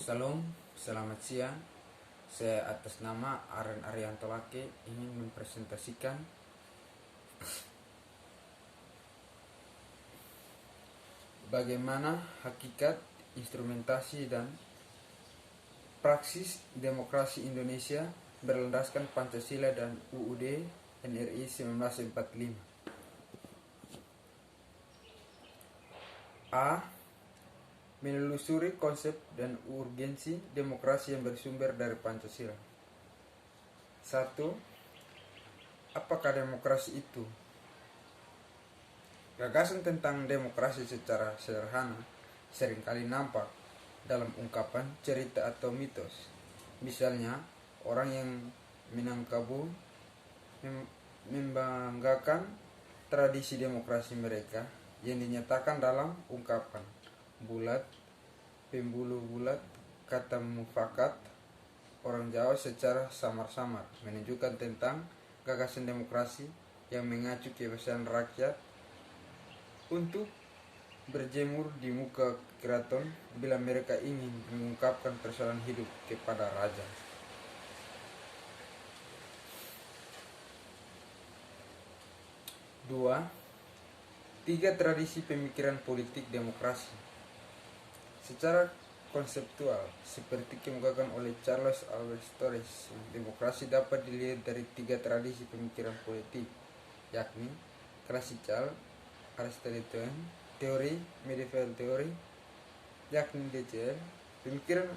Salam, selamat siang. Saya atas nama Aren Arianto Lake ingin mempresentasikan bagaimana hakikat, instrumentasi, dan praksis demokrasi Indonesia berlandaskan Pancasila dan UUD NRI 1945. A. Menelusuri konsep dan urgensi demokrasi yang bersumber dari Pancasila. 1. Apakah demokrasi itu? Gagasan tentang demokrasi secara sederhana seringkali nampak dalam ungkapan, cerita, atau mitos. Misalnya, orang yang Minangkabau membanggakan tradisi demokrasi mereka yang dinyatakan dalam ungkapan bulat, pembulu bulat, kata mufakat. Orang Jawa secara samar-samar menunjukkan tentang gagasan demokrasi yang mengacu kebebasan rakyat untuk berjemur di muka keraton bila mereka ingin mengungkapkan persoalan hidup kepada raja. Dua, 3 tradisi pemikiran politik demokrasi. Secara konseptual, seperti dikemukakan oleh Charles Albert Torres, demokrasi dapat dilihat dari 3 tradisi pemikiran politik, yakni klasikal, Aristotelian, teori, medieval teori, yakni DCL. Pemikiran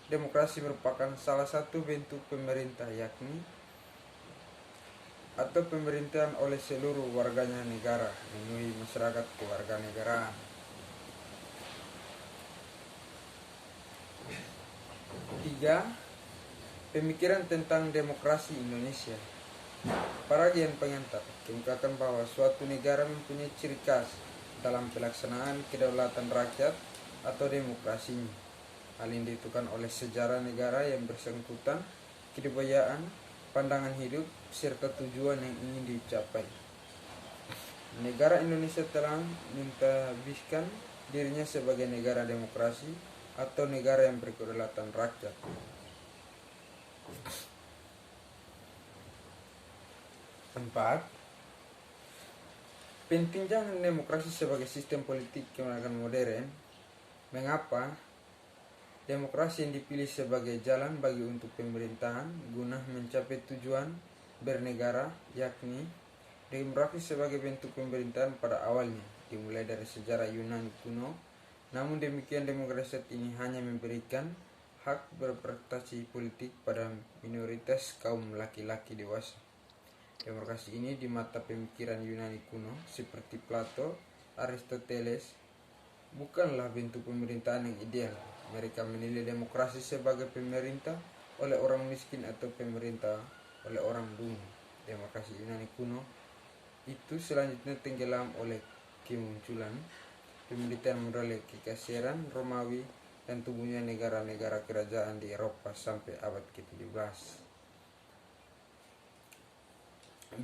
demokrasi merupakan salah satu bentuk pemerintah, yakni atau pemerintahan oleh seluruh warganya negara memenuhi masyarakat kewarganegaraan. 3. Pemikiran tentang demokrasi Indonesia. Para gian pengantar kemukakan bahwa suatu negara mempunyai ciri khas dalam pelaksanaan kedaulatan rakyat atau demokrasinya. Hal ini ditentukan oleh sejarah negara yang bersangkutan, kebudayaan, pandangan hidup, serta tujuan yang ingin dicapai. Negara Indonesia telah mentabiskan dirinya sebagai negara demokrasi atau negara yang berkedaulatan rakyat. 4. Pentingnya demokrasi sebagai sistem politik kebijakan modern. Mengapa? Demokrasi yang dipilih sebagai jalan bagi untuk pemerintahan guna mencapai tujuan bernegara, yakni demokrasi sebagai bentuk pemerintahan pada awalnya dimulai dari sejarah Yunani kuno. Namun demikian, demokrasi ini hanya memberikan hak berpartisipasi politik pada minoritas kaum laki-laki dewasa. Demokrasi ini di mata pemikiran Yunani kuno seperti Plato, Aristoteles bukanlah bentuk pemerintahan yang ideal. Mereka menilai demokrasi sebagai pemerintah oleh orang miskin atau pemerintah oleh orang dungu. Demokrasi Yunani kuno itu selanjutnya tenggelam oleh kemunculan pemerintahan model kekaisaran Romawi dan tumbuhnya negara-negara kerajaan di Eropa sampai abad ke-17.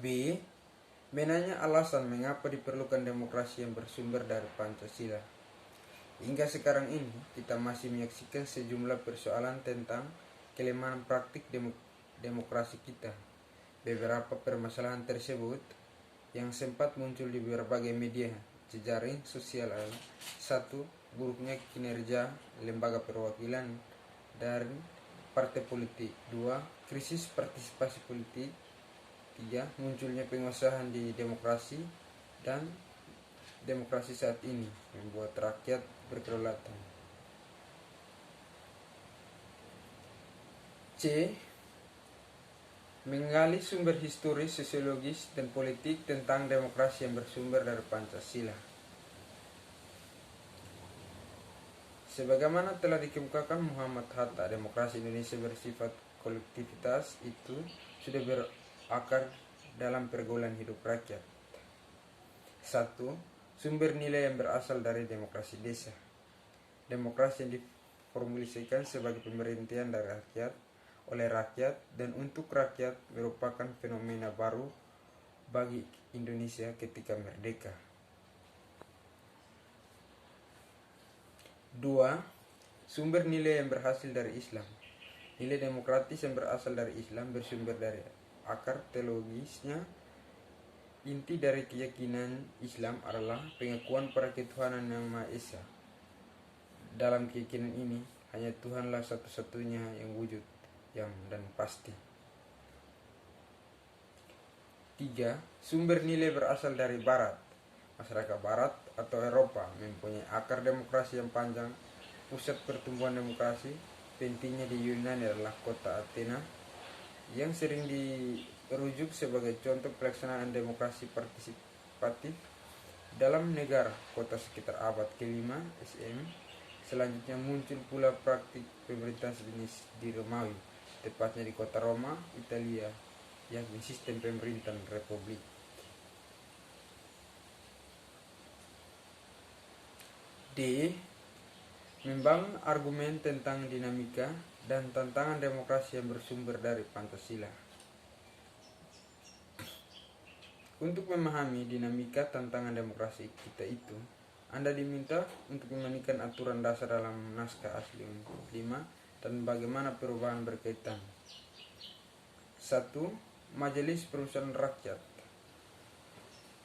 B. Menanya alasan mengapa diperlukan demokrasi yang bersumber dari Pancasila. Hingga sekarang ini kita masih menyaksikan sejumlah persoalan tentang kelemahan praktik demokrasi kita. Beberapa permasalahan tersebut yang sempat muncul di berbagai media jejaring sosial adalah: 1. Buruknya kinerja lembaga perwakilan dan partai politik. 2. Krisis partisipasi politik. 3. Munculnya penguasaan di demokrasi dan demokrasi saat ini membuat rakyat berkedaulatan. C. Menggali sumber historis, sosiologis, dan politik tentang demokrasi yang bersumber dari Pancasila. Sebagaimana telah dikemukakan Muhammad Hatta, demokrasi Indonesia bersifat kolektivitas itu sudah berakar dalam pergaulan hidup rakyat. 1. Sumber nilai yang berasal dari demokrasi desa. Demokrasi yang diformulasikan sebagai pemerintahan dari rakyat, oleh rakyat, dan untuk rakyat merupakan fenomena baru bagi Indonesia ketika merdeka. 2. Sumber nilai yang berhasil dari Islam. Nilai demokratis yang berasal dari Islam bersumber dari akar teologisnya. Inti dari keyakinan Islam adalah pengakuan pada ketuhanan yang Maha Esa. Dalam keyakinan ini, hanya Tuhanlah satu-satunya yang wujud, yang dan pasti. 3. Sumber nilai berasal dari Barat. Masyarakat Barat atau Eropa mempunyai akar demokrasi yang panjang. Pusat pertumbuhan demokrasi pentingnya di Yunani adalah kota Athena, yang sering dirujuk sebagai contoh pelaksanaan demokrasi partisipatif dalam negara. Kota sekitar abad ke-5 SM. Selanjutnya muncul pula praktik pemerintahan sejenis di Romawi, tepatnya di kota Roma, Italia, yakni sistem pemerintahan republik. D. Membangun argumen tentang dinamika dan tantangan demokrasi yang bersumber dari Pancasila. Untuk memahami dinamika tantangan demokrasi kita itu, Anda diminta untuk memanipulkan aturan dasar dalam naskah asli 5 dan bagaimana perubahan berkaitan. 1. Majelis Permusyawaratan Rakyat.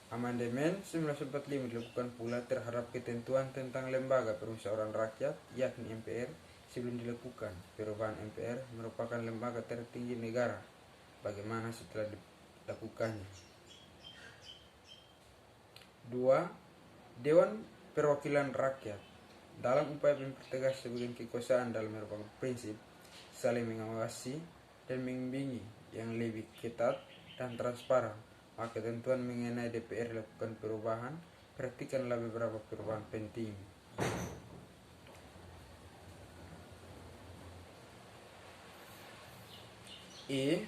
Amandemen 1945 dilakukan pula terhadap ketentuan tentang lembaga permusyawaratan rakyat, yakni MPR. Sebelum dilakukan perubahan, MPR merupakan lembaga tertinggi negara. Bagaimana setelah dilakukannya? 2. Dewan Perwakilan Rakyat. Dalam upaya mempertegas sebagian kekuasaan dalam merupakan prinsip saling mengawasi dan membimbingi yang lebih ketat dan transparan, maka ketentuan mengenai DPR dilakukan perubahan. Perhatikanlah beberapa perubahan penting. E.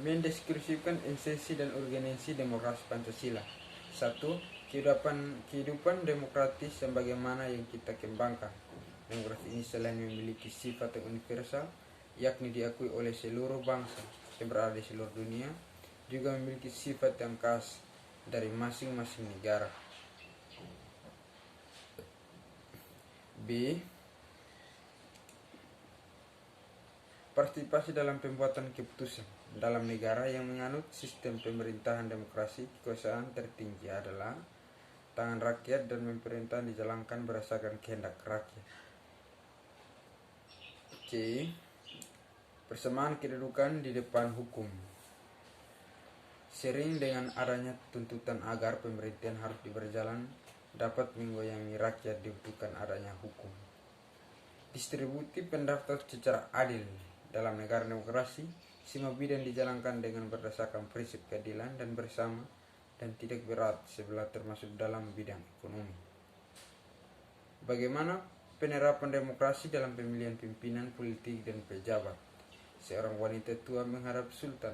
Mendeskripsikan esensi dan urgensi demokrasi Pancasila. 1. Kehidupan demokratis yang bagaimana yang kita kembangkan. Demokrasi ini selain memiliki sifat yang universal, yakni diakui oleh seluruh bangsa yang berada di seluruh dunia, juga memiliki sifat yang khas dari masing-masing negara. B. Partisipasi dalam pembuatan keputusan. Dalam negara yang menganut sistem pemerintahan demokrasi, kekuasaan tertinggi adalah tangan rakyat dan pemerintahan dijalankan berdasarkan kehendak rakyat. C. Persamaan kedudukan di depan hukum. Sering dengan adanya tuntutan agar pemerintahan harus berjalan dapat menggoyangi rakyat, dibutuhkan adanya hukum. Distribusi pendaftar secara adil. Dalam negara demokrasi, semua bidang dijalankan dengan berdasarkan prinsip keadilan dan bersama dan tidak berat sebelah, termasuk dalam bidang ekonomi. Bagaimana penerapan demokrasi dalam pemilihan pimpinan politik dan pejabat? Seorang wanita tua menghadap Sultan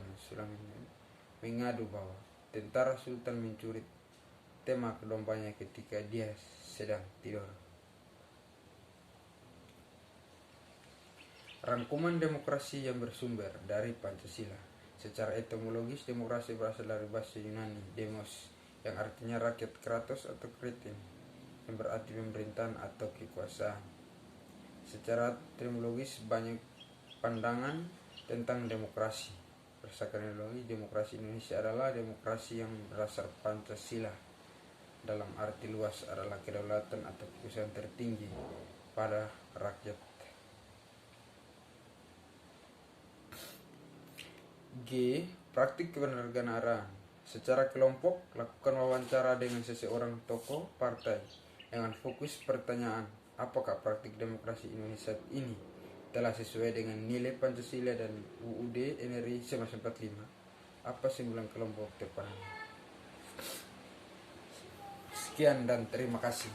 mengadu bahwa tentara Sultan mencuri ternak dombanya ketika dia sedang tidur. Rangkuman demokrasi yang bersumber dari Pancasila. Secara etimologis, demokrasi berasal dari bahasa Yunani demos, yang artinya rakyat, kratos atau kritin, yang berarti pemerintahan atau kekuasaan. Secara etimologis banyak pandangan tentang demokrasi. Berdasarkan ideologi, demokrasi Indonesia adalah demokrasi yang berdasar Pancasila. Dalam arti luas adalah kedaulatan atau kekuasaan tertinggi pada rakyat. G. Praktik kewarganegaraan. Secara kelompok, lakukan wawancara dengan seseorang tokoh partai dengan fokus pertanyaan, apakah praktik demokrasi Indonesia ini telah sesuai dengan nilai Pancasila dan UUD NRI 1945? Apa simpulan kelompok tepat? Sekian dan terima kasih.